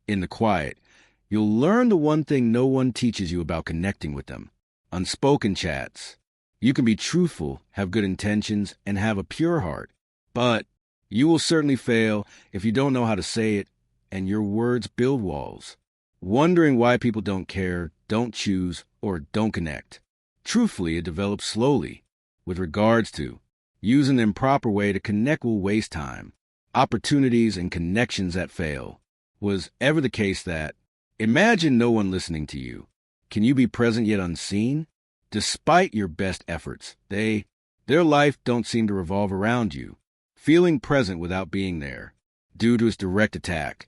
In the quiet, you'll learn the one thing no one teaches you about connecting with them. Unspoken chats. You can be truthful, have good intentions, and have a pure heart. But you will certainly fail if you don't know how to say it, and your words build walls. Wondering why people don't care, don't choose, or don't connect. Truthfully, it develops slowly. With regards to using the improper way to connect will waste time. Opportunities and connections that fail. Was ever the case that, imagine no one listening to you. Can you be present yet unseen? Despite your best efforts, their life don't seem to revolve around you. Feeling present without being there. Due to its direct attack,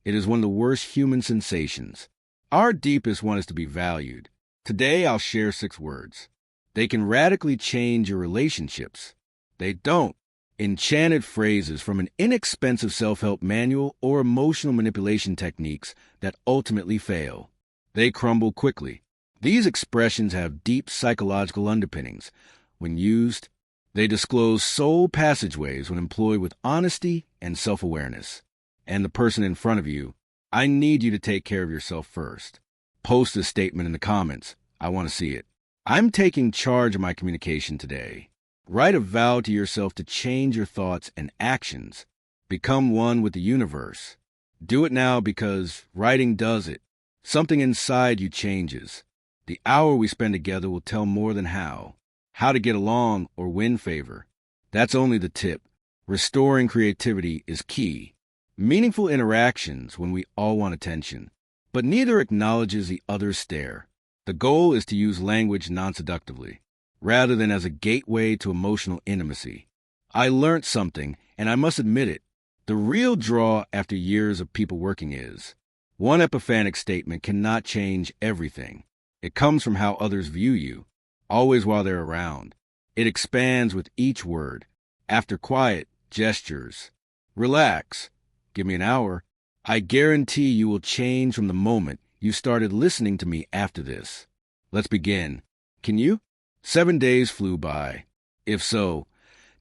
it is one of the worst human sensations. Our deepest one is to be valued. Today I'll share 6 words. They can radically change your relationships. They don't. Enchanted phrases from an inexpensive self-help manual or emotional manipulation techniques that ultimately fail. They crumble quickly. These expressions have deep psychological underpinnings. When used, they disclose soul passageways when employed with honesty and self-awareness. And the person in front of you, I need you to take care of yourself first. Post this statement in the comments. I want to see it. I'm taking charge of my communication today. Write a vow to yourself to change your thoughts and actions. Become one with the universe. Do it now because writing does it. Something inside you changes. The hour we spend together will tell more than how to get along or win favor. That's only the tip. Restoring creativity is key. Meaningful interactions when we all want attention, but neither acknowledges the other's stare. The goal is to use language non-seductively, rather than as a gateway to emotional intimacy. I learned something, and I must admit it. The real draw after years of people working is, one epiphanic statement cannot change everything. It comes from how others view you, always while they're around. It expands with each word. After quiet, gestures. Relax. Give me an hour. I guarantee you will change from the moment you started listening to me after this. Let's begin. Can you? 7 days flew by. If so,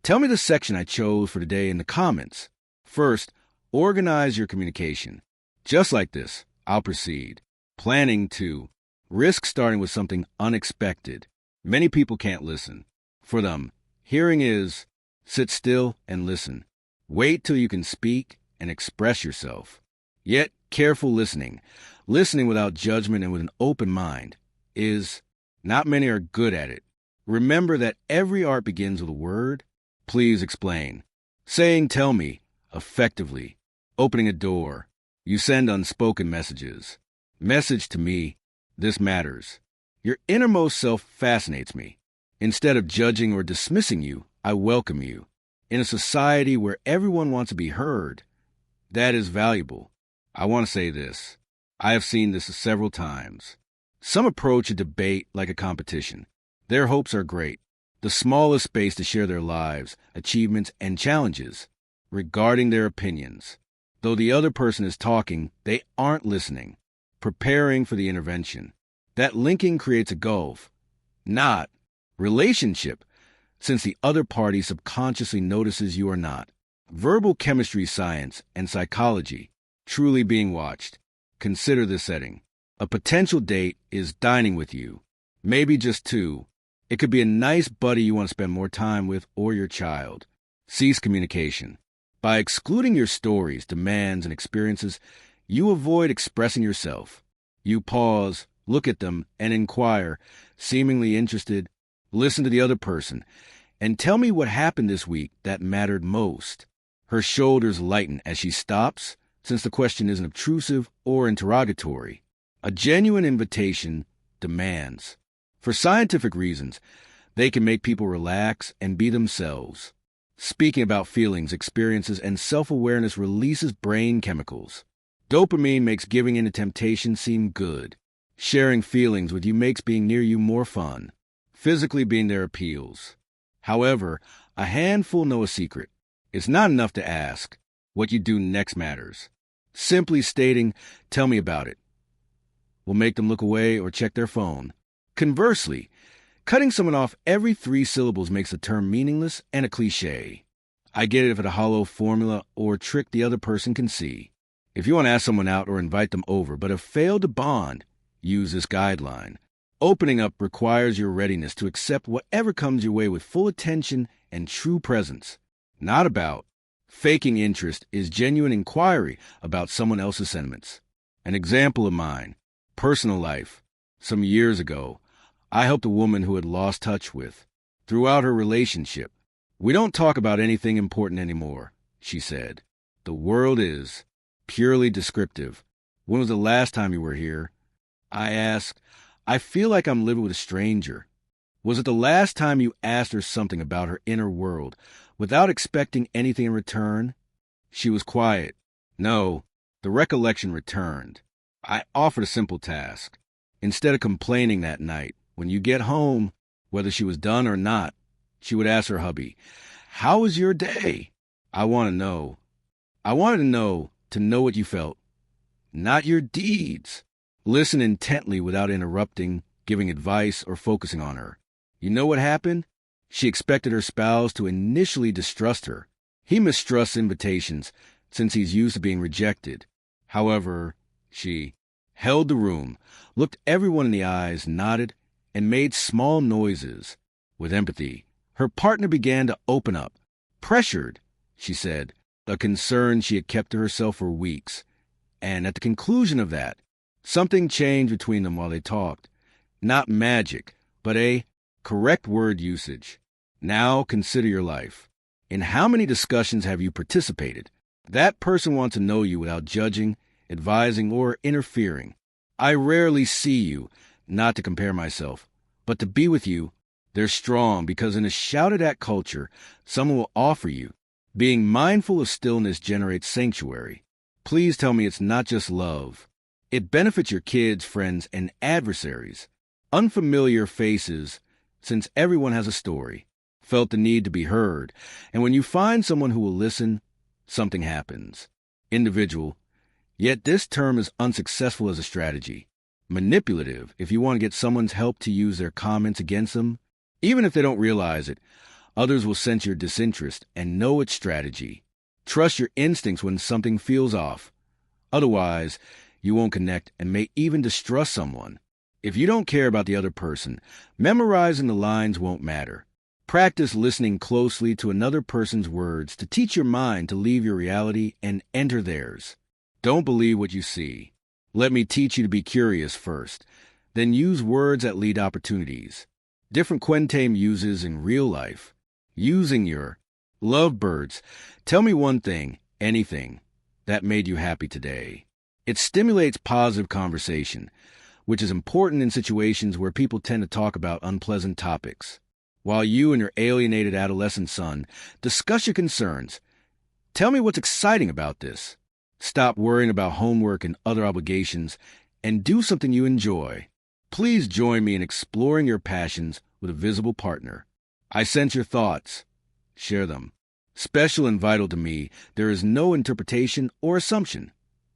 tell me the section I chose for today in the comments. First, organize your communication. Just like this, I'll proceed. Planning to risk starting with something unexpected. Many people can't listen. For them, hearing is sit still and listen. Wait till you can speak and express yourself. Yet, careful listening without judgment and with an open mind, is not many are good at it. Remember that every art begins with a word. Please explain. Saying tell me, effectively. Opening a door. You send unspoken messages. Message to me, this matters. Your innermost self fascinates me. Instead of judging or dismissing you, I welcome you. In a society where everyone wants to be heard, that is valuable. I want to say this. I have seen this several times. Some approach a debate like a competition. Their hopes are great. The smallest space to share their lives, achievements, and challenges regarding their opinions. Though the other person is talking, they aren't listening, preparing for the intervention. That linking creates a gulf, not relationship, since the other party subconsciously notices you are not. Verbal chemistry science and psychology, truly being watched. Consider this setting. A potential date is dining with you, maybe just 2. It could be a nice buddy you want to spend more time with or your child. Cease communication. By excluding your stories, demands, and experiences, you avoid expressing yourself. You pause, look at them, and inquire, seemingly interested. Listen to the other person, and tell me what happened this week that mattered most. Her shoulders lighten as she stops, since the question isn't obtrusive or interrogatory. A genuine invitation demands. For scientific reasons, they can make people relax and be themselves. Speaking about feelings, experiences, and self-awareness releases brain chemicals. Dopamine makes giving in to temptation seem good. Sharing feelings with you makes being near you more fun. Physically being there appeals. However, a handful know a secret. It's not enough to ask. What you do next matters. Simply stating, tell me about it, will make them look away or check their phone. Conversely, cutting someone off every 3 syllables makes the term meaningless and a cliche. I get it if it's a hollow formula or trick the other person can see. If you want to ask someone out or invite them over but have failed to bond, use this guideline. Opening up requires your readiness to accept whatever comes your way with full attention and true presence. Not about faking interest is genuine inquiry about someone else's sentiments. An example of mine, personal life. Some years ago, I helped a woman who had lost touch with. Throughout her relationship, "We don't talk about anything important anymore," she said. "The world is purely descriptive. When was the last time you were here?" I asked, "I feel like I'm living with a stranger." Was it the last time you asked her something about her inner world without expecting anything in return? She was quiet. No, the recollection returned. I offered a simple task. Instead of complaining that night, when you get home, whether she was done or not, she would ask her hubby, "How was your day?" I want to know. I wanted to know what you felt, not your deeds. Listen intently without interrupting, giving advice, or focusing on her. You know what happened? She expected her spouse to initially distrust her. He mistrusts invitations since he's used to being rejected. However, she held the room, looked everyone in the eyes, nodded, and made small noises. With empathy, her partner began to open up. Pressured, she said, a concern she had kept to herself for weeks. And at the conclusion of that, something changed between them while they talked. Not magic, but a correct word usage. Now consider your life. In how many discussions have you participated? That person wants to know you without judging, advising, or interfering. I rarely see you, not to compare myself, but to be with you. They're strong because in a shouted-at culture, someone will offer you. Being mindful of stillness generates sanctuary. Please tell me it's not just love. It benefits your kids, friends, and adversaries. Unfamiliar faces, since everyone has a story, felt the need to be heard, and when you find someone who will listen, something happens. Individual, yet this term is unsuccessful as a strategy. Manipulative, if you want to get someone's help to use their comments against them. Even if they don't realize it, others will sense your disinterest and know it's strategy. Trust your instincts when something feels off. Otherwise, you won't connect and may even distrust someone. If you don't care about the other person, memorizing the lines won't matter. Practice listening closely to another person's words to teach your mind to leave your reality and enter theirs. Don't believe what you see. Let me teach you to be curious first, then use words that lead opportunities. Different Quentame uses in real life. Using your lovebirds. Tell me one thing, anything, that made you happy today. It stimulates positive conversation, which is important in situations where people tend to talk about unpleasant topics. While you and your alienated adolescent son discuss your concerns, tell me what's exciting about this. Stop worrying about homework and other obligations and do something you enjoy. Please join me in exploring your passions with a visible partner. I sense your thoughts. Share them. Special and vital to me, there is no interpretation or assumption,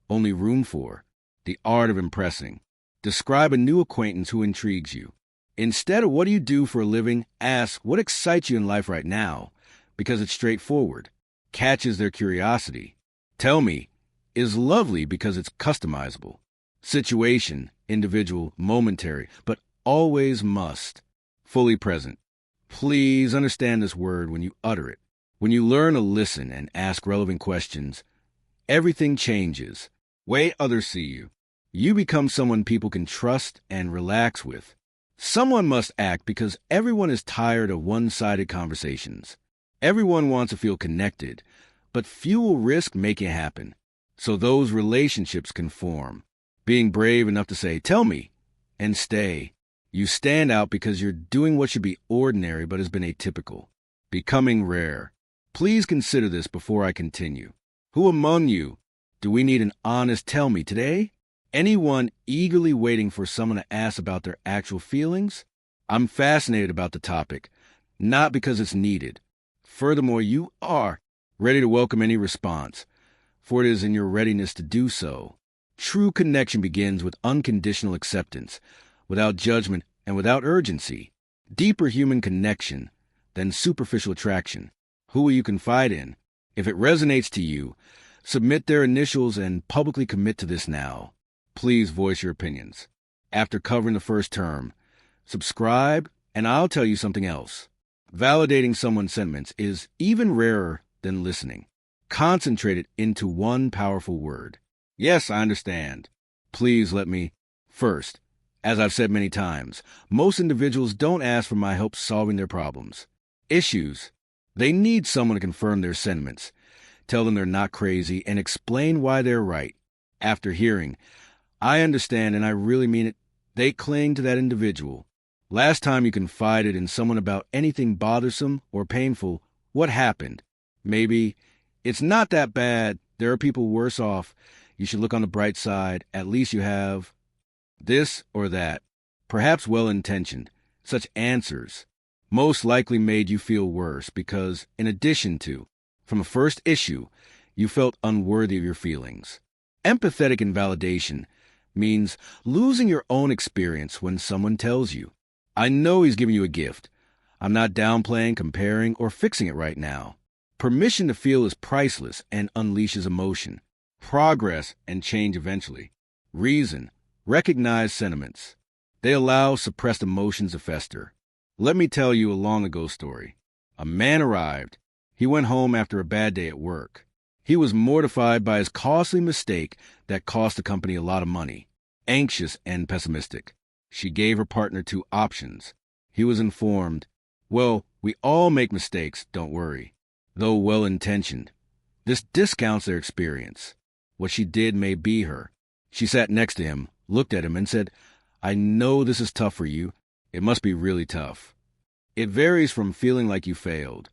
only room for the art of impressing. Describe a new acquaintance who intrigues you. Instead of what do you do for a living, ask what excites you in life right now, because it's straightforward, catches their curiosity. Tell me is lovely because it's customizable. Situation, individual, momentary, but always must. Fully present. Please understand this word when you utter it. When you learn to listen and ask relevant questions, everything changes. Way others see you. You become someone people can trust and relax with. Someone must act because everyone is tired of one-sided conversations. Everyone wants to feel connected, but few will risk making it happen. So those relationships can form. Being brave enough to say, "Tell me," and stay. You stand out because you're doing what should be ordinary but has been atypical. Becoming rare. Please consider this before I continue. Who among you do we need an honest tell me today? Anyone eagerly waiting for someone to ask about their actual feelings? I'm fascinated about the topic, not because it's needed. Furthermore, you are ready to welcome any response, for it is in your readiness to do so. True connection begins with unconditional acceptance, without judgment and without urgency. Deeper human connection than superficial attraction. Who will you confide in? If it resonates to you, Submit their initials and publicly commit to this now. Please voice your opinions. After covering the first term, subscribe, and I'll tell you something else. Validating someone's sentiments is even rarer than listening. Concentrate it into one powerful word. Yes, I understand. Please let me. First, as I've said many times, most individuals don't ask for my help solving their problems. Issues. They need someone to confirm their sentiments, tell them they're not crazy, and explain why they're right. After hearing, I understand and I really mean it, they cling to that individual. Last time you confided in someone about anything bothersome or painful, what happened? Maybe, it's not that bad, there are people worse off, you should look on the bright side, at least you have this or that, perhaps well-intentioned. Such answers most likely made you feel worse because, in addition to, from the first issue, you felt unworthy of your feelings. Empathetic invalidation means losing your own experience when someone tells you, I know he's giving you a gift. I'm not downplaying, comparing, or fixing it right now. Permission to feel is priceless and unleashes emotion, progress, and change eventually. Reason, recognize sentiments. They allow suppressed emotions to fester. Let me tell you a long-ago story. A man arrived. He went home after a bad day at work. He was mortified by his costly mistake that cost the company a lot of money. Anxious and pessimistic. She gave her partner 2 options. He was informed, well, we all make mistakes, don't worry. Though well-intentioned, this discounts their experience. What she did may be her. She sat next to him, looked at him, and said, I know this is tough for you. It must be really tough. It varies from feeling like you failed.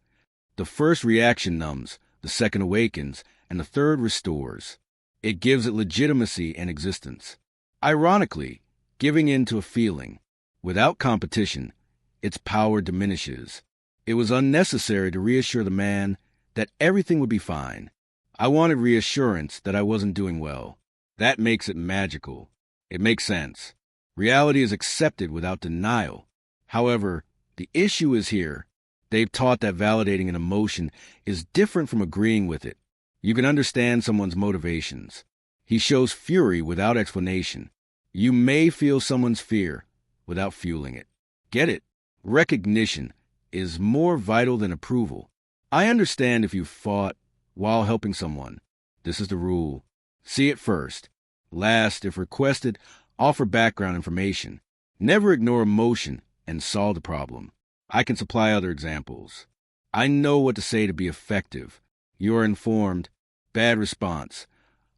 The first reaction numbs, the second awakens, and the third restores. It gives it legitimacy and existence. Ironically, giving in to a feeling, without competition, its power diminishes. It was unnecessary to reassure the man that everything would be fine. I wanted reassurance that I wasn't doing well. That makes it magical. It makes sense. Reality is accepted without denial. However, the issue is here. They've taught that validating an emotion is different from agreeing with it. You can understand someone's motivations. He shows fury without explanation. You may feel someone's fear without fueling it. Get it? Recognition is more vital than approval. I understand if you fought while helping someone. This is the rule. See it first. Last, if requested, offer background information. Never ignore emotion and solve the problem. I can supply other examples. I know what to say to be effective. You are informed. Bad response.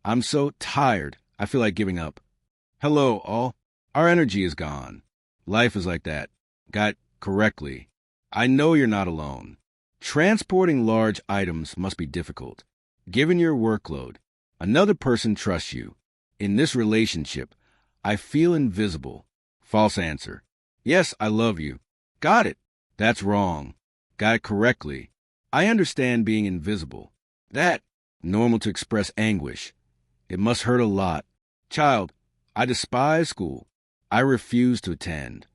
I'm so tired, I feel like giving up. Hello, all. Our energy is gone. Life is like that. Got correctly. I know you're not alone. Transporting large items must be difficult. Given your workload, another person trusts you. In this relationship, I feel invisible. False answer. Yes, I love you. Got it. That's wrong. Got it correctly. I understand being invisible. That, normal to express anguish. It must hurt a lot. Child, I despise school. I refuse to attend.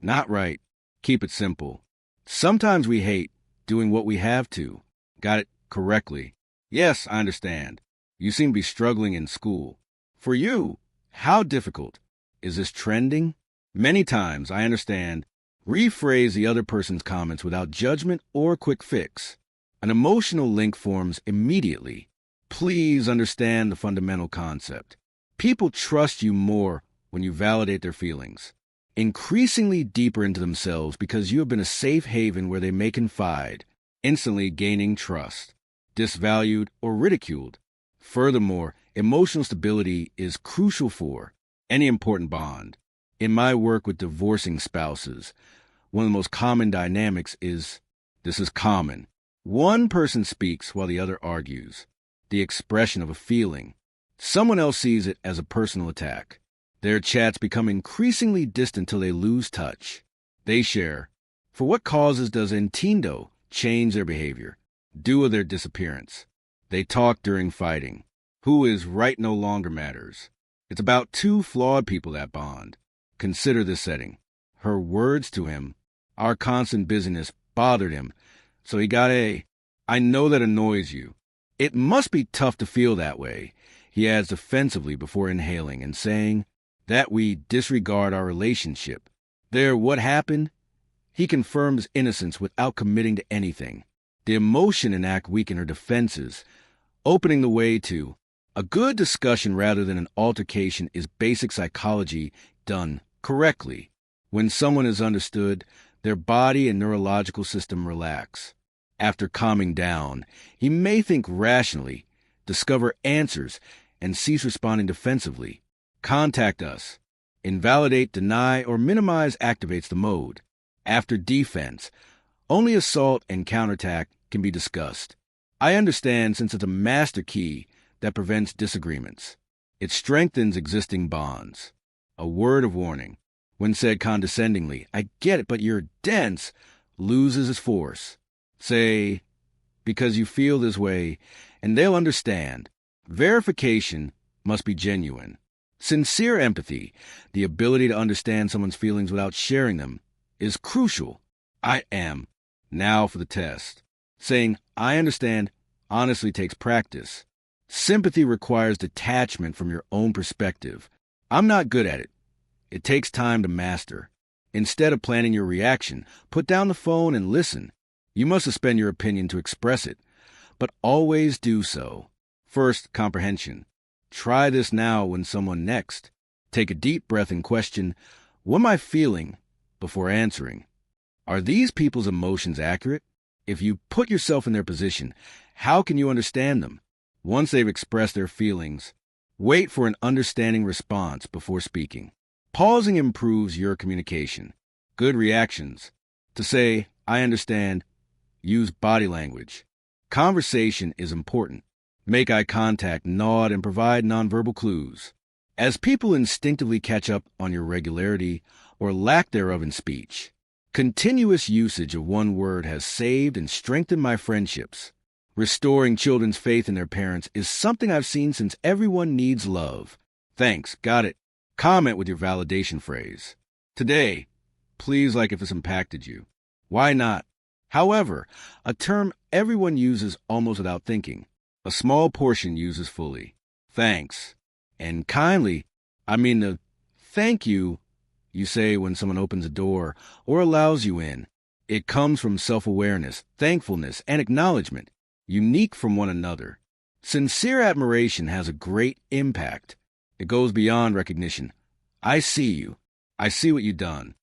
Not right. Keep it simple. Sometimes we hate doing what we have to. Got it correctly. Yes, I understand. You seem to be struggling in school. For you, how difficult? Is this trending? Many times, I understand. Rephrase the other person's comments without judgment or quick fix. An emotional link forms immediately. Please understand the fundamental concept. People trust you more when you validate their feelings, increasingly deeper into themselves because you have been a safe haven where they may confide, instantly gaining trust, disvalued or ridiculed. Furthermore, emotional stability is crucial for any important bond. In my work with divorcing spouses, one of the most common dynamics is, this is common. One person speaks while the other argues. The expression of a feeling. Someone else sees it as a personal attack. Their chats become increasingly distant till they lose touch. They share. For what causes does Nintendo change their behavior? Due to their disappearance. They talk during fighting. Who is right no longer matters. It's about 2 flawed people that bond. Consider this setting. Her words to him, our constant busyness bothered him, so he got a, I know that annoys you. It must be tough to feel that way, he adds defensively before inhaling and saying that we disregard our relationship. There, what happened? He confirms innocence without committing to anything. The emotion and act weaken her defenses, opening the way to a good discussion rather than an altercation is basic psychology done correctly. When someone is understood, their body and neurological system relax. After calming down, he may think rationally, discover answers, and cease responding defensively. Contact us. Invalidate, deny, or minimize activates the mode. After defense, only assault and counterattack can be discussed. I understand since it's a master key that prevents disagreements. It strengthens existing bonds. A word of warning, when said condescendingly, I get it, but you're dense, loses its force. Say, because you feel this way, and they'll understand. Verification must be genuine. Sincere empathy, the ability to understand someone's feelings without sharing them, is crucial. I am. Now for the test. Saying, I understand, honestly takes practice. Sympathy requires detachment from your own perspective. I'm not good at it. It takes time to master. Instead of planning your reaction, put down the phone and listen. You must suspend your opinion to express it, but always do so. First, comprehension. Try this now when someone next. Take a deep breath and question, what am I feeling, before answering. Are these people's emotions accurate? If you put yourself in their position, how can you understand them? Once they've expressed their feelings, wait for an understanding response before speaking. Pausing improves your communication. Good reactions. To say, I understand, use body language. Conversation is important. Make eye contact, nod, and provide nonverbal clues. As people instinctively catch up on your regularity or lack thereof in speech, continuous usage of one word has saved and strengthened my friendships. Restoring children's faith in their parents is something I've seen since everyone needs love. Thanks, got it. Comment with your validation phrase. Today, please like if it's impacted you. Why not? However, a term everyone uses almost without thinking. A small portion uses fully. Thanks. And kindly, I mean the thank you say when someone opens a door or allows you in. It comes from self-awareness, thankfulness, and acknowledgement, unique from one another. Sincere admiration has a great impact. It goes beyond recognition. I see you. I see what you've done.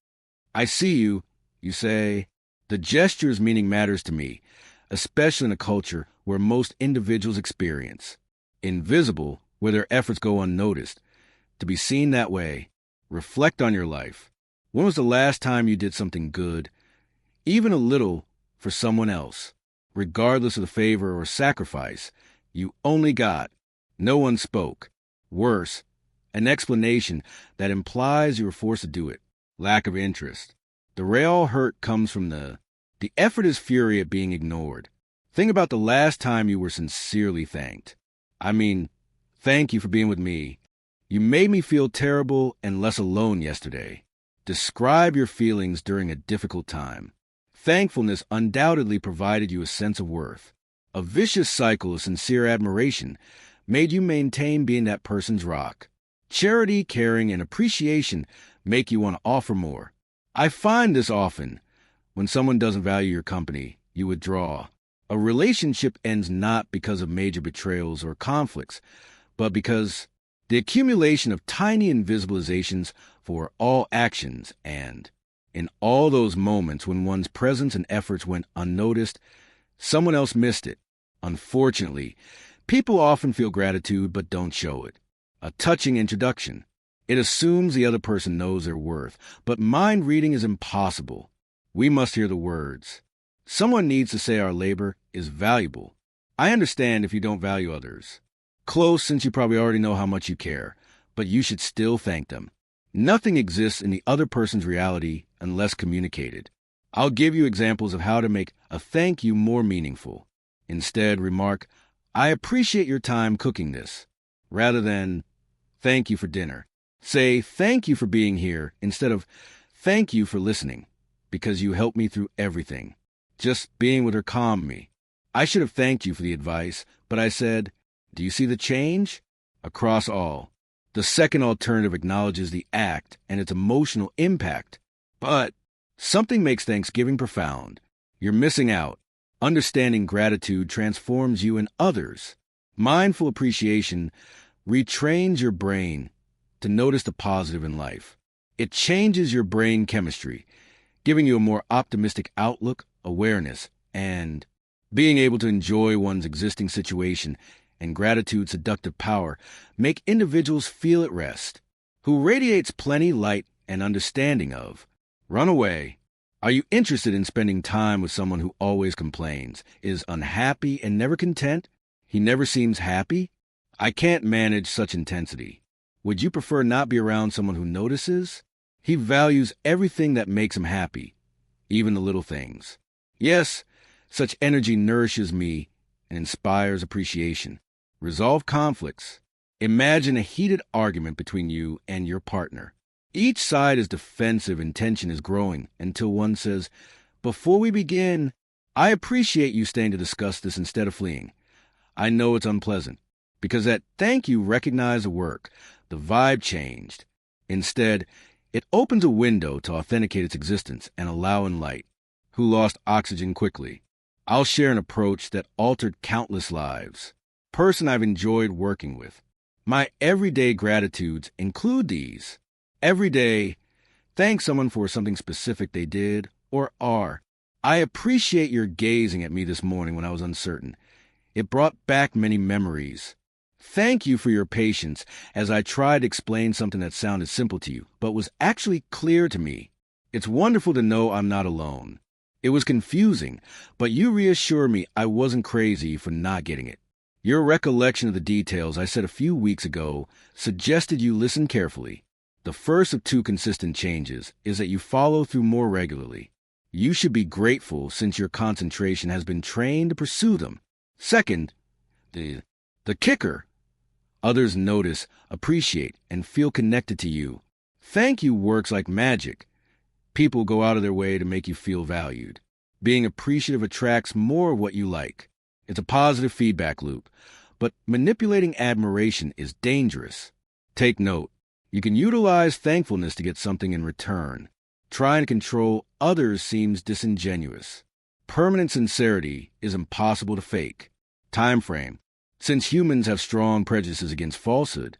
I see you, you say. The gesture's meaning matters to me, especially in a culture where most individuals experience. Invisible, where their efforts go unnoticed. To be seen that way, reflect on your life. When was the last time you did something good, even a little, for someone else? Regardless of the favor or sacrifice, you only got. No one spoke. Worse, an explanation that implies you were forced to do it. Lack of interest. The real hurt comes from the effort is fury at being ignored. Think about the last time you were sincerely thanked. I mean, thank you for being with me. You made me feel terrible and less alone yesterday. Describe your feelings during a difficult time. Thankfulness undoubtedly provided you a sense of worth. A vicious cycle of sincere admiration made you maintain being that person's rock. Charity, caring, and appreciation make you want to offer more. I find this often. When someone doesn't value your company, you withdraw. A relationship ends not because of major betrayals or conflicts, but because the accumulation of tiny invisibilizations for all actions and, in all those moments when one's presence and efforts went unnoticed, someone else missed it. Unfortunately, people often feel gratitude but don't show it. A touching introduction. It assumes the other person knows their worth, but mind reading is impossible. We must hear the words. Someone needs to say our labor is valuable. I understand if you don't value others. Close, since you probably already know how much you care, but you should still thank them. Nothing exists in the other person's reality unless communicated. I'll give you examples of how to make a thank you more meaningful. Instead, remark, I appreciate your time cooking this, rather than thank you for dinner. Say thank you for being here instead of thank you for listening, because you helped me through everything. Just being with her calmed me. I should have thanked you for the advice, but I said, do you see the change? Across all. The second alternative acknowledges the act and its emotional impact. But something makes Thanksgiving profound. You're missing out. Understanding gratitude transforms you and others. Mindful appreciation retrains your brain to notice the positive in life. It changes your brain chemistry, giving you a more optimistic outlook, awareness, and being able to enjoy one's existing situation and gratitude's seductive power make individuals feel at rest, who radiates plenty light and understanding of. Run away. Are you interested in spending time with someone who always complains, is unhappy and never content? He never seems happy? I can't manage such intensity. Would you prefer not be around someone who notices? He values everything that makes him happy, even the little things. Yes, such energy nourishes me and inspires appreciation. Resolve conflicts. Imagine a heated argument between you and your partner. Each side is defensive and tension is growing until one says, before we begin, I appreciate you staying to discuss this instead of fleeing. I know it's unpleasant, because that thank you recognized the work. The vibe changed. Instead, it opens a window to authenticate its existence and allow in light, who lost oxygen quickly. I'll share an approach that altered countless lives. Person I've enjoyed working with. My everyday gratitudes include these. Every day, thank someone for something specific they did or are. I appreciate your gazing at me this morning when I was uncertain. It brought back many memories. Thank you for your patience as I tried to explain something that sounded simple to you, but was actually clear to me. It's wonderful to know I'm not alone. It was confusing, but you reassure me I wasn't crazy for not getting it. Your recollection of the details I said a few weeks ago suggested you listen carefully. The first of two consistent changes is that you follow through more regularly. You should be grateful since your concentration has been trained to pursue them. Second, the kicker. Others notice, appreciate, and feel connected to you. Thank you works like magic. People go out of their way to make you feel valued. Being appreciative attracts more of what you like. It's a positive feedback loop, but manipulating admiration is dangerous. Take note. You can utilize thankfulness to get something in return. Trying to control others seems disingenuous. Permanent sincerity is impossible to fake. Time frame. Since humans have strong prejudices against falsehood,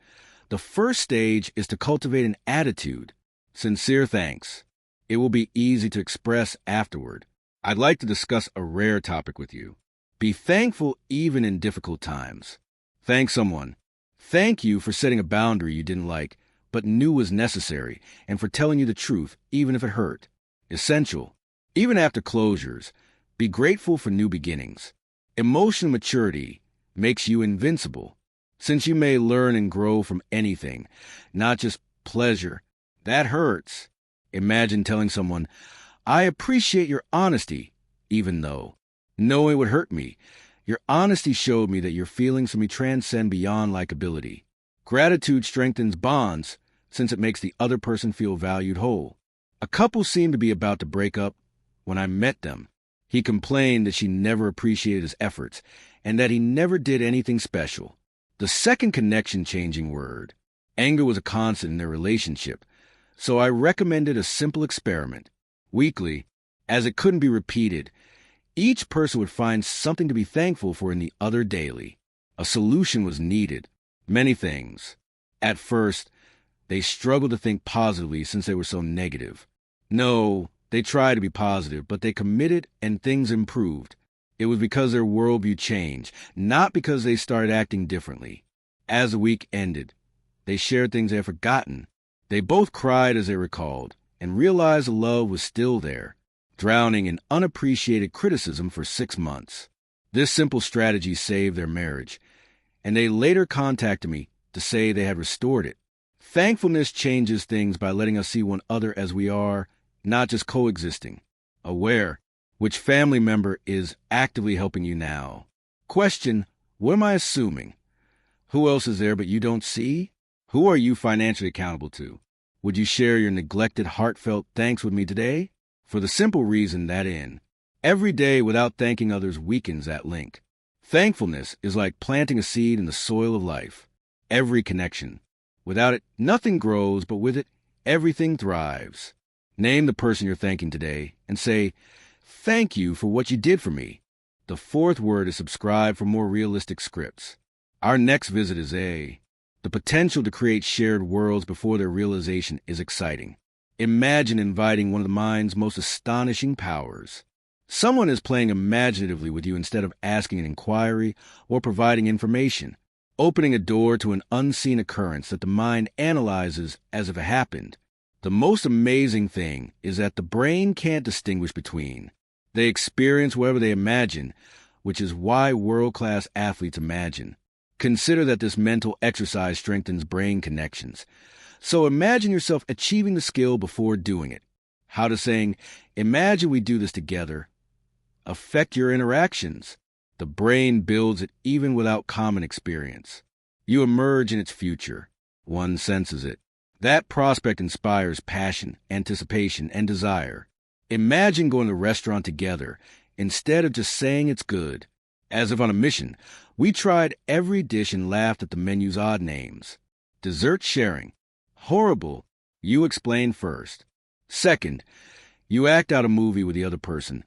the first stage is to cultivate an attitude. Sincere thanks. It will be easy to express afterward. I'd like to discuss a rare topic with you. Be thankful even in difficult times. Thank someone. Thank you for setting a boundary you didn't like, but knew was necessary, and for telling you the truth, even if it hurt. Essential. Even after closures, be grateful for new beginnings. Emotional maturity makes you invincible, since you may learn and grow from anything, not just pleasure. That hurts. Imagine telling someone, I appreciate your honesty, even though knowing it would hurt me. Your honesty showed me that your feelings for me transcend beyond likability. Gratitude strengthens bonds, since it makes the other person feel valued whole. A couple seemed to be about to break up when I met them. He complained that she never appreciated his efforts, and that he never did anything special. The second connection-changing word. Anger was a constant in their relationship, so I recommended a simple experiment. Weekly, as it couldn't be repeated, each person would find something to be thankful for in the other daily. A solution was needed. Many things. At first, they struggled to think positively since they were so negative. No, they tried to be positive, but they committed and things improved. It was because their worldview changed, not because they started acting differently. As the week ended, they shared things they had forgotten. They both cried as they recalled, and realized the love was still there, drowning in unappreciated criticism for 6 months. This simple strategy saved their marriage, and they later contacted me to say they had restored it. Thankfulness changes things by letting us see one another as we are, not just coexisting. Aware, which family member is actively helping you now? Question, what am I assuming? Who else is there but you don't see? Who are you financially accountable to? Would you share your neglected, heartfelt thanks with me today? For the simple reason that in Every day without thanking others weakens that link. Thankfulness is like planting a seed in the soil of life. Every connection. Without it, nothing grows, but with it, everything thrives. Name the person you're thanking today and say, "Thank you for what you did for me." The fourth word is subscribe for more realistic scripts. Our next visit is A. The potential to create shared worlds before their realization is exciting. Imagine inviting one of the mind's most astonishing powers. Someone is playing imaginatively with you instead of asking an inquiry or providing information, opening a door to an unseen occurrence that the mind analyzes as if it happened. The most amazing thing is that the brain can't distinguish between. They experience whatever they imagine, which is why world-class athletes imagine. Consider that this mental exercise strengthens brain connections. So imagine yourself achieving the skill before doing it. How does saying, "Imagine we do this together," affect your interactions? The brain builds it even without common experience. You emerge in its future. One senses it. That prospect inspires passion, anticipation, and desire. Imagine going to a restaurant together instead of just saying it's good. As if on a mission, we tried every dish and laughed at the menu's odd names. Dessert sharing. Horrible. You explain first. Second, you act out a movie with the other person,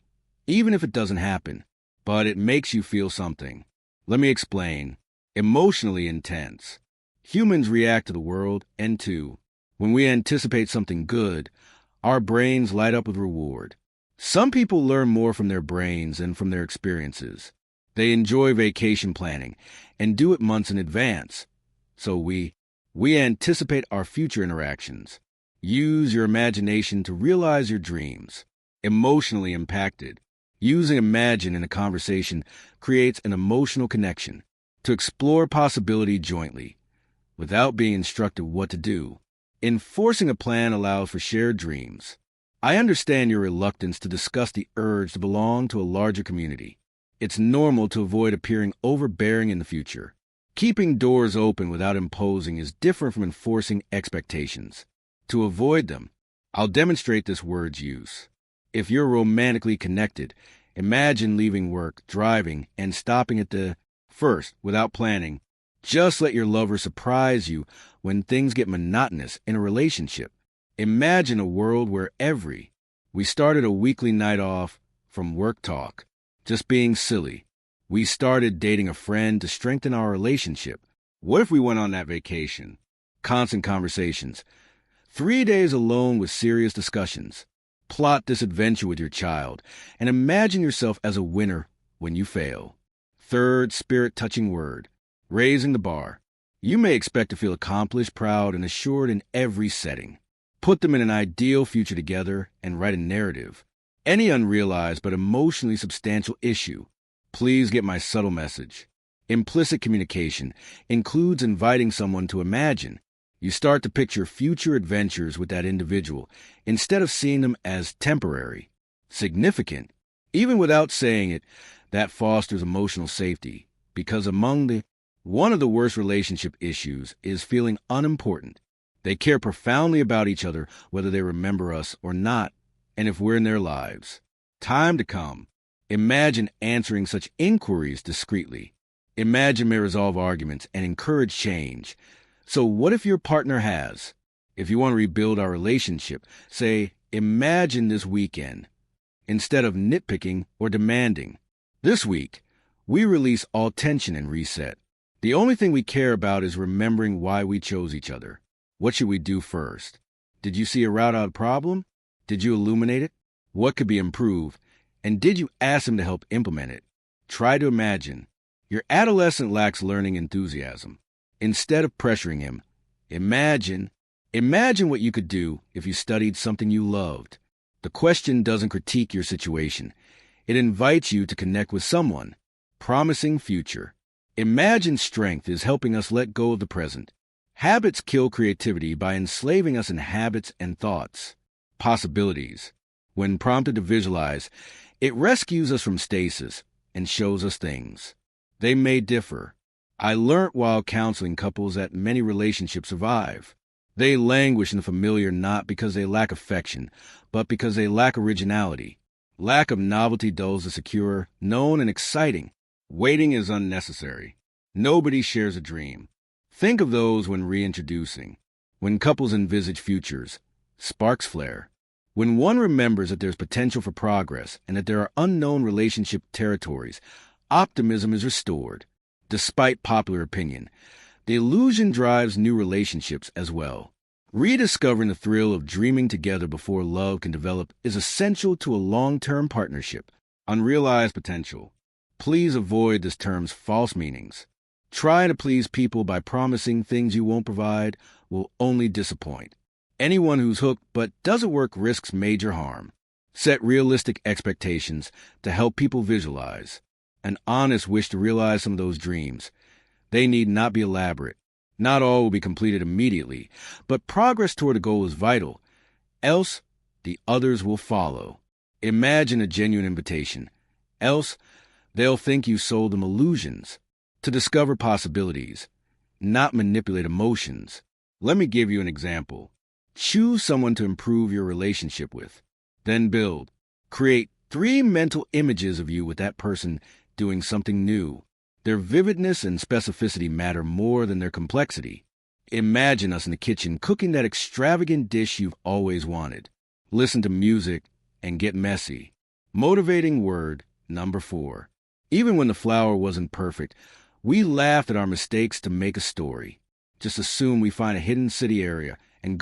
even if it doesn't happen, but it makes you feel something. Let me explain. Emotionally intense. Humans react to the world, and too. When we anticipate something good, our brains light up with reward. Some people learn more from their brains than from their experiences. They enjoy vacation planning and do it months in advance. So we anticipate our future interactions. Use your imagination to realize your dreams. Emotionally impacted. Using imagine in a conversation creates an emotional connection to explore possibility jointly without being instructed what to do. Enforcing a plan allows for shared dreams. I understand your reluctance to discuss the urge to belong to a larger community. It's normal to avoid appearing overbearing in the future. Keeping doors open without imposing is different from enforcing expectations. To avoid them, I'll demonstrate this word's use. If you're romantically connected, imagine leaving work, driving, and stopping at the first without planning. Just let your lover surprise you when things get monotonous in a relationship. Imagine a world where we started a weekly night off from work talk, just being silly. We started dating a friend to strengthen our relationship. What if we went on that vacation? Constant conversations. 3 days alone with serious discussions. Plot this adventure with your child and imagine yourself as a winner when you fail. Third, spirit-touching word. Raising the bar. You may expect to feel accomplished, proud, and assured in every setting. Put them in an ideal future together and write a narrative. Any unrealized but emotionally substantial issue. Please get my subtle message. Implicit communication includes inviting someone to imagine. You start to picture future adventures with that individual instead of seeing them as temporary. Significant. Even without saying it, that fosters emotional safety because one of the worst relationship issues is feeling unimportant. They care profoundly about each other, whether they remember us or not, and if we're in their lives. Time to come. Imagine answering such inquiries discreetly. Imagine may resolve arguments and encourage change. So what if your partner has? If you want to rebuild our relationship, say, "Imagine this weekend," instead of nitpicking or demanding. This week, we release all tension and reset. The only thing we care about is remembering why we chose each other. What should we do first? Did you see a route out of the problem? Did you illuminate it? What could be improved? And did you ask him to help implement it? Try to imagine. Your adolescent lacks learning enthusiasm. Instead of pressuring him, imagine what you could do if you studied something you loved. The question doesn't critique your situation. It invites you to connect with someone. Promising future. Imagine strength is helping us let go of the present. Habits kill creativity by enslaving us in habits and thoughts. Possibilities. When prompted to visualize, it rescues us from stasis and shows us things. They may differ. I learnt while counseling couples that many relationships survive. They languish in the familiar not because they lack affection, but because they lack originality. Lack of novelty dulls the secure, known, and exciting. Waiting is unnecessary. Nobody shares a dream. Think of those when reintroducing. When couples envisage futures, sparks flare. When one remembers that there's potential for progress and that there are unknown relationship territories, optimism is restored. Despite popular opinion, the illusion drives new relationships as well. Rediscovering the thrill of dreaming together before love can develop is essential to a long-term partnership. Unrealized potential. Please avoid this term's false meanings. Trying to please people by promising things you won't provide will only disappoint. Anyone who's hooked but doesn't work risks major harm. Set realistic expectations to help people visualize. An honest wish to realize some of those dreams. They need not be elaborate. Not all will be completed immediately, but progress toward a goal is vital. Else, the others will follow. Imagine a genuine invitation. Else, they'll think you sold them illusions. To discover possibilities, not manipulate emotions. Let me give you an example. Choose someone to improve your relationship with. Then build. Create 3 mental images of you with that person doing something new. Their vividness and specificity matter more than their complexity. Imagine us in the kitchen cooking that extravagant dish you've always wanted. Listen to music and get messy. Motivating word number 4. Even when the flour wasn't perfect, we laughed at our mistakes to make a story. Just assume we find a hidden city area and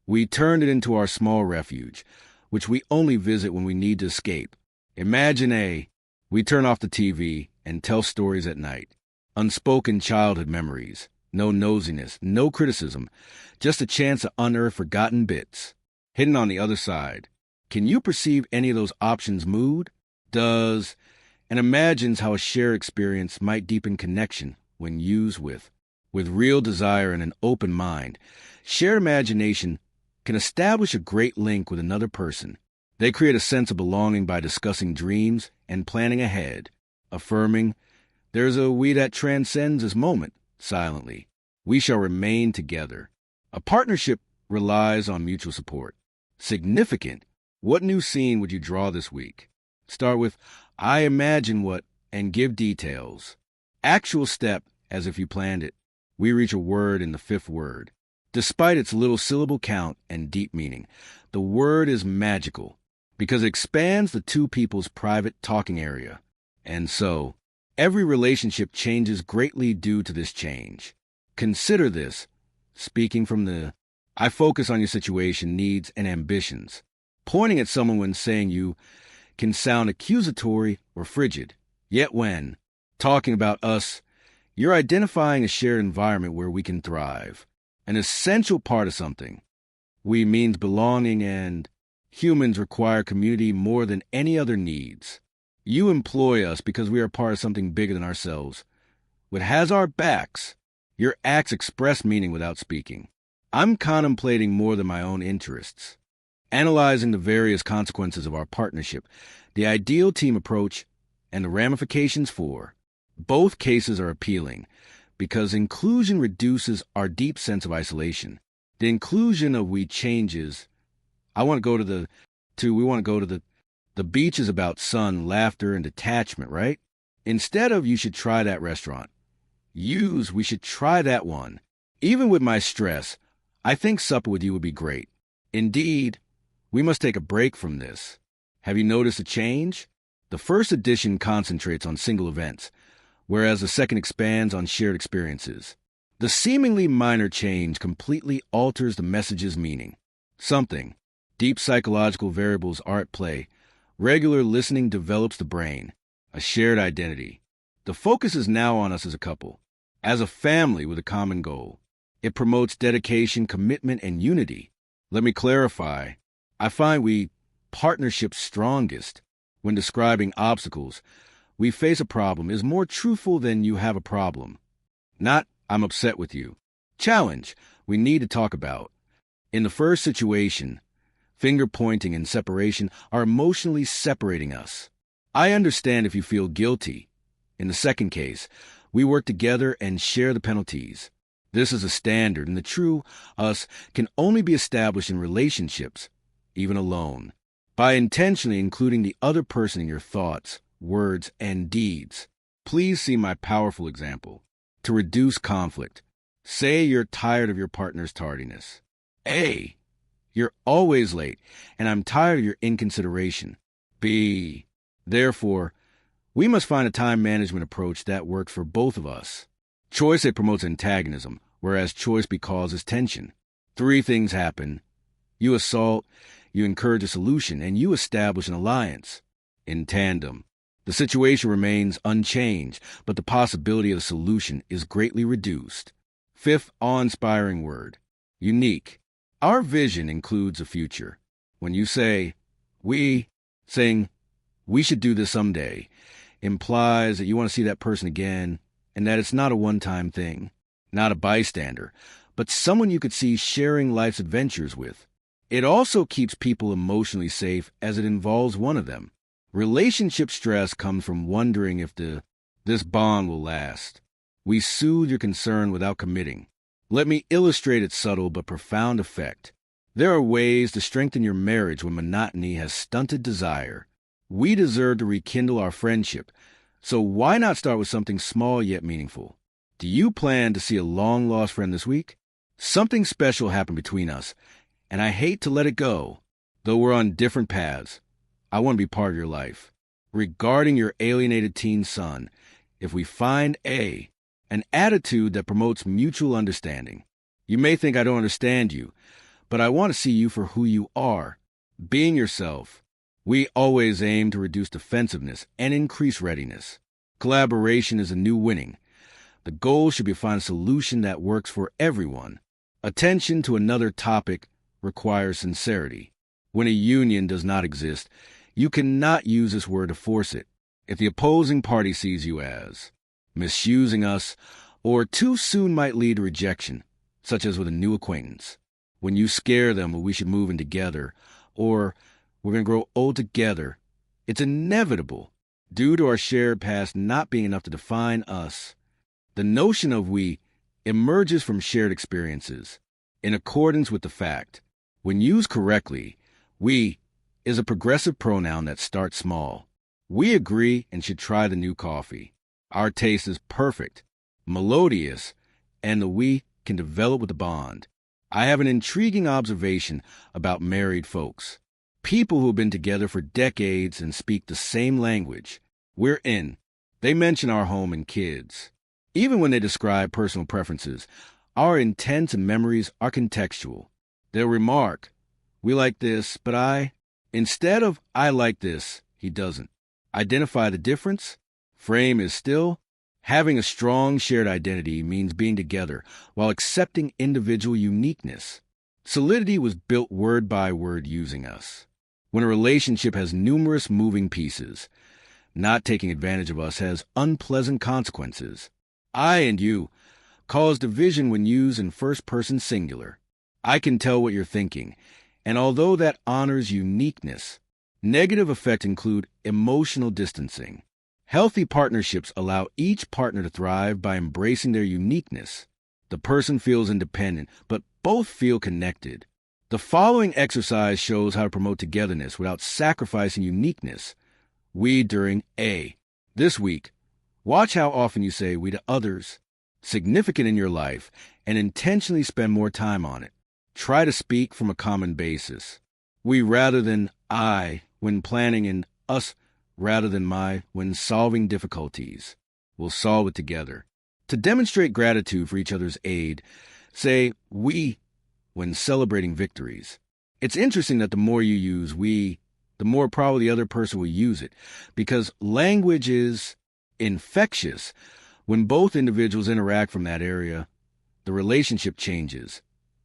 we turned it into our small refuge, which we only visit when we need to escape. Imagine we turn off the TV and tell stories at night. Unspoken childhood memories. No nosiness, no criticism, just a chance to unearth forgotten bits. Hidden on the other side. Can you perceive any of those options mood? And imagines how a shared experience might deepen connection when used with real desire and an open mind. Shared imagination can establish a great link with another person. They create a sense of belonging by discussing dreams and planning ahead, affirming, there's a we that transcends this moment, silently. We shall remain together. A partnership relies on mutual support. Significant. What new scene would you draw this week? Start with, I imagine what, and give details. Actual step, as if you planned it. We reach a word in the 5th word. Despite its little syllable count and deep meaning, the word is magical because it expands the two people's private talking area. And so, every relationship changes greatly due to this change. Consider this, speaking from the I focus on your situation, needs, and ambitions. Pointing at someone when saying you can sound accusatory or frigid. Yet when talking about us, you're identifying a shared environment where we can thrive. An essential part of something. We means belonging, and humans require community more than any other needs. You employ us because we are part of something bigger than ourselves. What has our backs? Your acts express meaning without speaking. I'm contemplating more than my own interests. Analyzing the various consequences of our partnership, the ideal team approach, and the ramifications for. Both cases are appealing because inclusion reduces our deep sense of isolation. The inclusion of we changes. We want to go to the beach is about sun, laughter, and detachment, right? Instead of you should try that restaurant. We should try that one. Even with my stress, I think supper with you would be great. Indeed, we must take a break from this. Have you noticed a change? The first edition concentrates on single events, whereas the second expands on shared experiences. The seemingly minor change completely alters the message's meaning. Deep psychological variables are at play. Regular listening develops the brain, a shared identity. The focus is now on us as a couple, as a family with a common goal. It promotes dedication, commitment, and unity. Let me clarify. I find partnership strongest when describing obstacles. We face a problem is more truthful than you have a problem. Not, I'm upset with you. Challenge, we need to talk about. In the first situation, finger pointing and separation are emotionally separating us. I understand if you feel guilty. In the second case, we work together and share the penalties. This is a standard, and the true us can only be established in relationships, even alone, by intentionally including the other person in your thoughts, words, and deeds. Please see my powerful example. To reduce conflict, say you're tired of your partner's tardiness. A. You're always late, and I'm tired of your inconsideration. B. Therefore, we must find a time management approach that works for both of us. Choice A promotes antagonism, whereas choice B causes tension. Three things happen. You assault, you encourage a solution, and you establish an alliance. In tandem, the situation remains unchanged, but the possibility of a solution is greatly reduced. Fifth awe-inspiring word, unique. Our vision includes a future. When you say, we, saying, we should do this someday, implies that you want to see that person again, and that it's not a one-time thing, not a bystander, but someone you could see sharing life's adventures with. It also keeps people emotionally safe as it involves one of them. Relationship stress comes from wondering if this bond will last. We soothe your concern without committing. Let me illustrate its subtle but profound effect. There are ways to strengthen your marriage when monotony has stunted desire. We deserve to rekindle our friendship, so why not start with something small yet meaningful? Do you plan to see a long-lost friend this week? Something special happened between us, and I hate to let it go. Though we're on different paths, I want to be part of your life. Regarding your alienated teen son, if we find an attitude that promotes mutual understanding. You may think I don't understand you, but I want to see you for who you are, being yourself. We always aim to reduce defensiveness and increase readiness. Collaboration is a new winning. The goal should be to find a solution that works for everyone. Attention to another topic requires sincerity. When a union does not exist, you cannot use this word to force it. If the opposing party sees you as misusing us, or too soon might lead to rejection, such as with a new acquaintance. When you scare them, we should move in together, or we're going to grow old together, it's inevitable, due to our shared past not being enough to define us. The notion of we emerges from shared experiences, in accordance with the fact, when used correctly, we is a progressive pronoun that starts small. We agree and should try the new coffee. Our taste is perfect, melodious, and the we can develop with a bond. I have an intriguing observation about married folks. People who have been together for decades and speak the same language. We're in. They mention our home and kids. Even when they describe personal preferences, our intents and memories are contextual. They'll remark, we like this, but instead of I like this, he doesn't. Identify the difference? Frame is still. Having a strong shared identity means being together while accepting individual uniqueness. Solidity was built word by word using us. When a relationship has numerous moving pieces, not taking advantage of us has unpleasant consequences. I and you cause division when used in first-person singular. I can tell what you're thinking, and although that honors uniqueness, negative effects include emotional distancing. Healthy partnerships allow each partner to thrive by embracing their uniqueness. The person feels independent, but both feel connected. The following exercise shows how to promote togetherness without sacrificing uniqueness. We during A. This week, watch how often you say we to others, significant in your life, and intentionally spend more time on it. Try to speak from a common basis. We rather than I when planning, and us rather than my when solving difficulties. We'll solve it together. To demonstrate gratitude for each other's aid, say we when celebrating victories. It's interesting that the more you use we, the more probably the other person will use it, because language is infectious. When both individuals interact from that area, the relationship changes.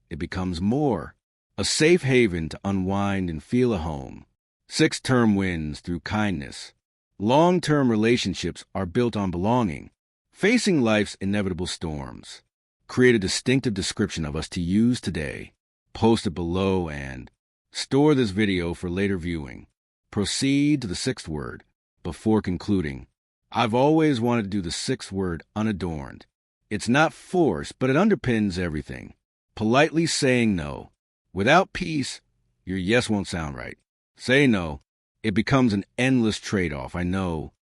It becomes more a safe haven to unwind and feel a home. 6-term wins through kindness. Long-term relationships are built on belonging. Facing life's inevitable storms. Create a distinctive description of us to use today. Post it below and store this video for later viewing. Proceed to the 6th word. Before concluding, I've always wanted to do the 6th word unadorned. It's not forced, but it underpins everything. Politely saying no. Without peace, your yes won't sound right. Say no. It becomes an endless trade-off, I know.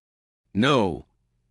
No.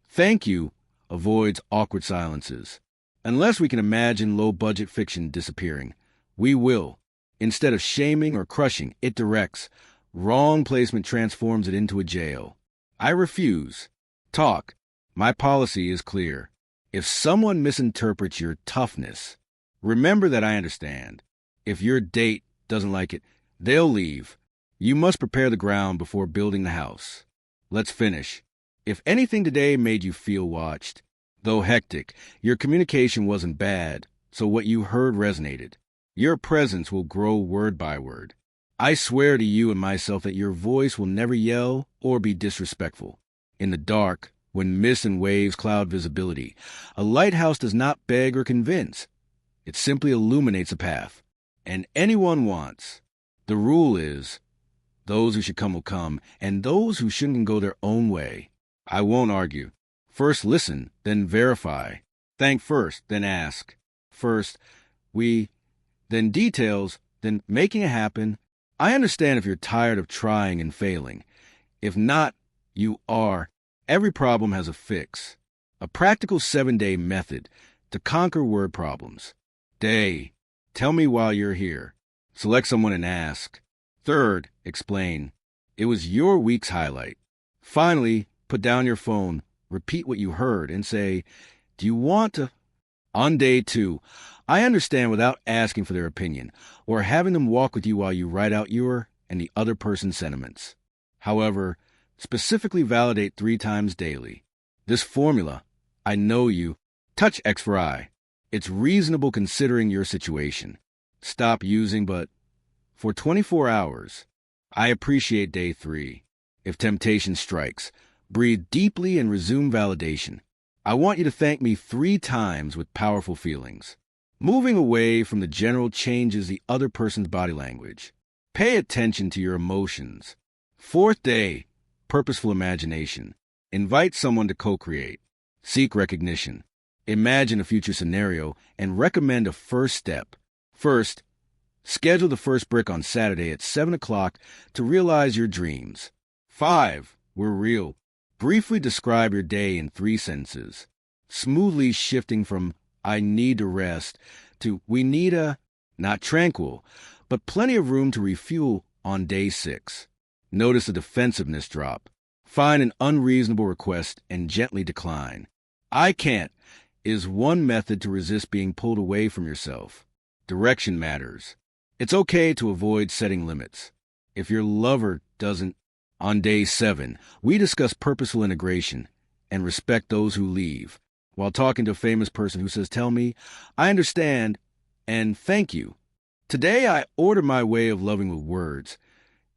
Thank you avoids awkward silences. Unless we can imagine low-budget fiction disappearing, we will. Instead of shaming or crushing, it directs. Wrong placement transforms it into a jail. I refuse. Talk. My policy is clear. If someone misinterprets your toughness, remember that I understand. If your date doesn't like it, they'll leave. You must prepare the ground before building the house. Let's finish. If anything today made you feel watched, though hectic, your communication wasn't bad, so what you heard resonated. Your presence will grow word by word. I swear to you and myself that your voice will never yell or be disrespectful. In the dark, when mist and waves cloud visibility, a lighthouse does not beg or convince. It simply illuminates a path. And anyone wants. The rule is, those who should come will come, and those who shouldn't can go their own way. I won't argue. First listen, then verify. Thank first, then ask. First, then details, then making it happen. I understand if you're tired of trying and failing. If not, you are. Every problem has a fix. A practical 7-day method to conquer word problems. Day. Tell me while you're here. Select someone and ask. Third, explain. It was your week's highlight. Finally, put down your phone, repeat what you heard, and say, do you want to? On day 2, I understand without asking for their opinion or having them walk with you while you write out your and the other person's sentiments. However, specifically validate 3 times daily. This formula, I know you, touch X for I. It's reasonable considering your situation. Stop using but for 24 hours. I appreciate day 3. If temptation strikes, breathe deeply and resume validation. I want you to thank me 3 times with powerful feelings. Moving away from the general changes the other person's body language. Pay attention to your emotions. 4th day, purposeful imagination. Invite someone to co-create. Seek recognition. Imagine a future scenario and recommend a first step. First, schedule the first brick on Saturday at 7 o'clock to realize your dreams. 5. We're real. Briefly describe your day in 3 sentences, smoothly shifting from I need to rest to we need a, not tranquil, but plenty of room to refuel on day 6. Notice the defensiveness drop. Find an unreasonable request and gently decline. I can't is one method to resist being pulled away from yourself. Direction matters. It's okay to avoid setting limits. If your lover doesn't, on day 7, we discuss purposeful integration and respect those who leave. While talking to a famous person who says, tell me, I understand, and thank you. Today I order my way of loving with words.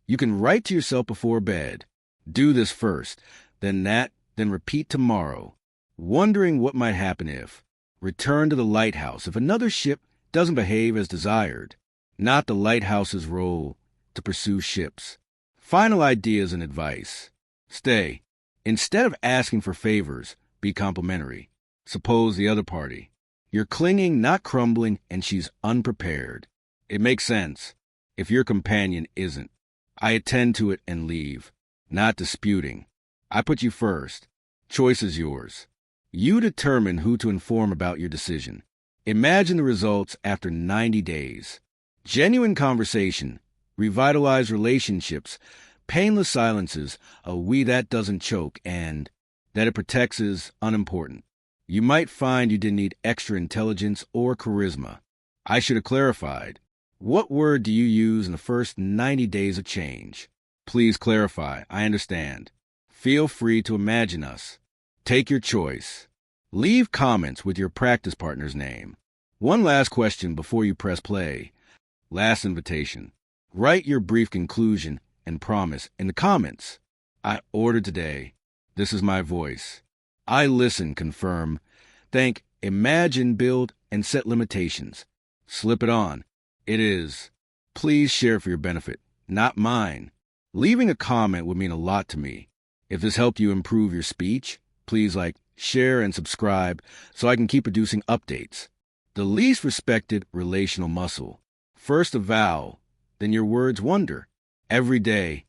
You can write to yourself before bed. Do this first, then that, then repeat tomorrow. Wondering what might happen if. Return to the lighthouse if another ship doesn't behave as desired. Not the lighthouse's role to pursue ships. Final ideas and advice. Stay. Instead of asking for favors, be complimentary. Suppose the other party. You're clinging, not crumbling, and she's unprepared. It makes sense. If your companion isn't. I attend to it and leave. Not disputing. I put you first. Choice is yours. You determine who to inform about your decision. Imagine the results after 90 days. Genuine conversation. Revitalize relationships. Painless silences. A we that doesn't choke and that it protects is unimportant. You might find you didn't need extra intelligence or charisma. I should have clarified. What word do you use in the first 90 days of change? Please clarify. I understand. Feel free to imagine us. Take your choice. Leave comments with your practice partner's name. One last question before you press play. Last invitation. Write your brief conclusion and promise in the comments. I ordered today. This is my voice. I listen, confirm, think, imagine, build, and set limitations. Slip it on. It is. Please share for your benefit, not mine. Leaving a comment would mean a lot to me. If this helped you improve your speech, please share, and subscribe so I can keep producing updates. The least respected relational muscle. First a vowel, then your words wonder. Every day,